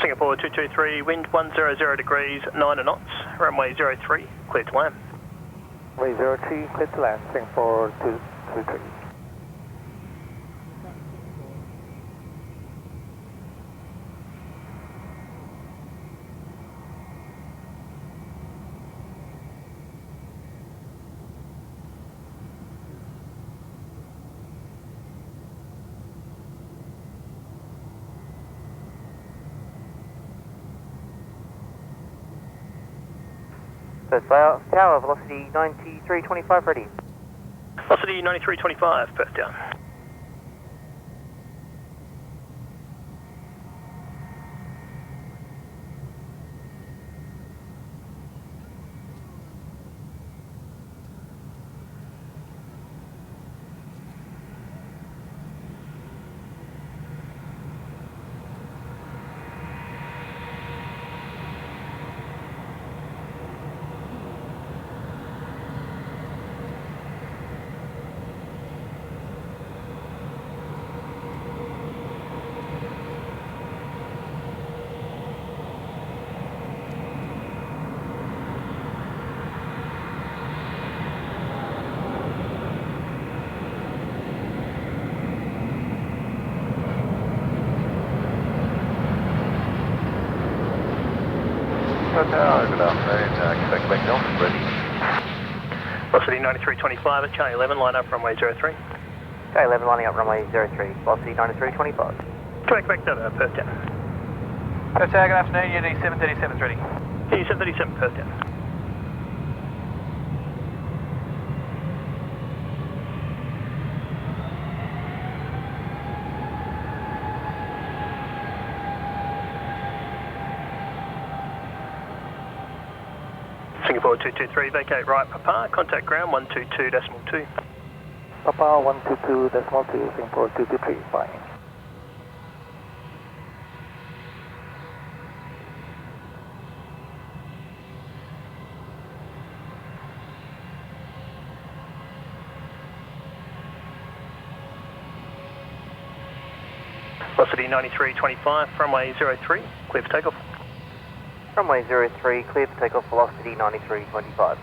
Singapore 223, wind 100 degrees, 9 knots, runway 03, clear to land. Runway 03, clear to land, Singapore 223. Perth Tower, velocity 9325 ready. Velocity 9325, Perth down. Tower, good afternoon, Quebec Delta, ready. Velocity 9325 at Charlie 11, line up runway 03. Charlie 11 lining up runway 03, velocity 9325. Quebec Delta, Perth down. Perth Tower, good afternoon, UD 737's ready. UD 737, Perth down. Singapore 223, vacate right Papa, contact ground 122.2. Papa 122.2, Singapore 223, flying. Velocity 9325, runway 03, clear for takeoff. Runway 03, clear for takeoff, velocity 9325.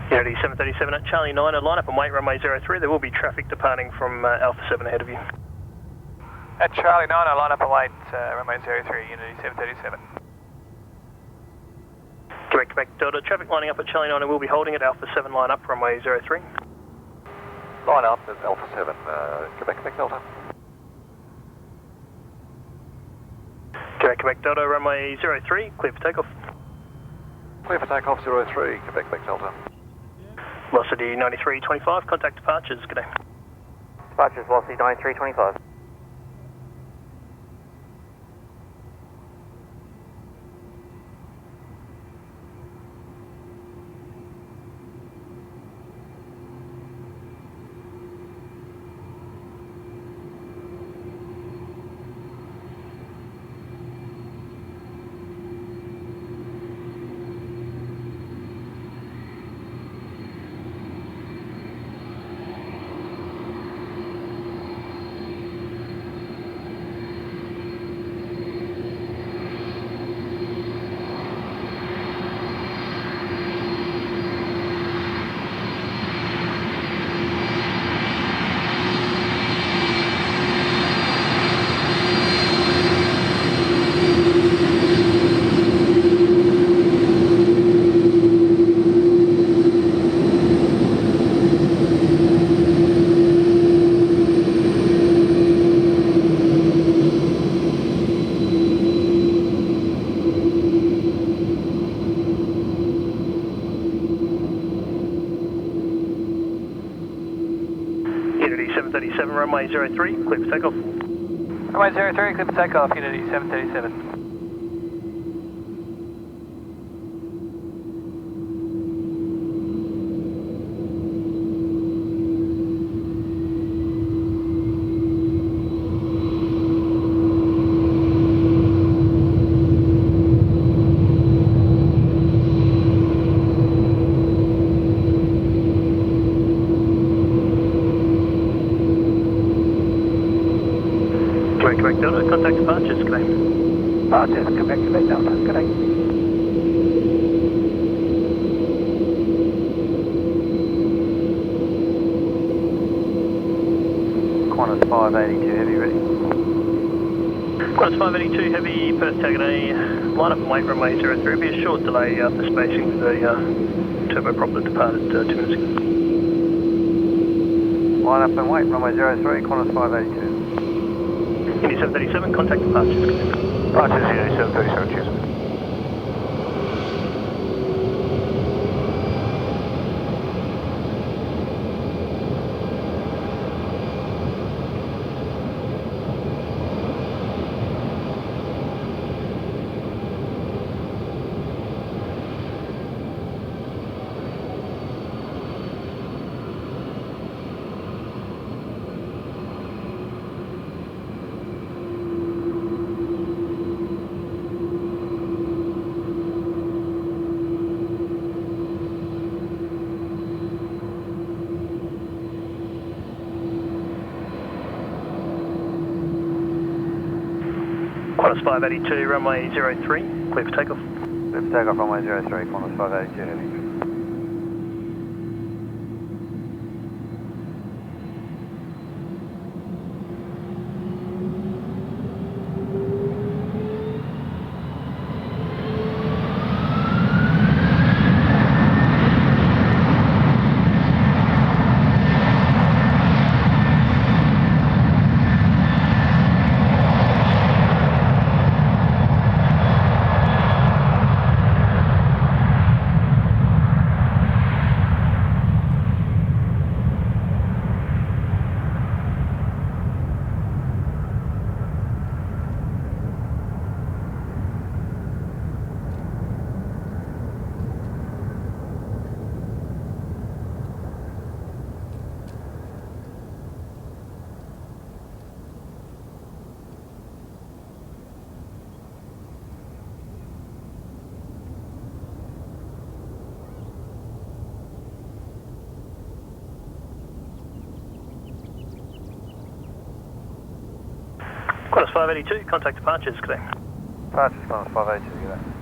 Unity 737 at Charlie 9, line up and wait runway 03. There will be traffic departing from Alpha 7 ahead of you. At Charlie 9, I line up and wait, runway 03, Unity 737. Quebec Delta, traffic lining up at Charlie 9 and we'll be holding at Alpha 7, line up runway 03. Line up at Alpha 7, Quebec Delta. Quebec Delta, runway 03, clear for takeoff. Clear for takeoff 03, Quebec Delta. Velocity 9325, contact departures, good day. Departures, velocity 9325. 737, runway 03, clear for takeoff. Runway 03, clear for takeoff, Unity 737. Quebec Delta, contact departures, good day. Departures, Quebec Delta, good day. Qantas 582 heavy ready. Qantas 582 heavy, Perth tagging A, line up and wait runway 03. It'll be a short delay after spacing with the turboprop that departed 2 minutes ago. Line up and wait, runway 03, Qantas 582. Indy 737, contact departures, good day. Departures Unity 737, cheers. Qantas 582, runway 03, clear for takeoff. Clear for takeoff, runway 03, Qantas 582 heavy. Qantas 582, contact departures, good day. Departures, Qantas 582, good day.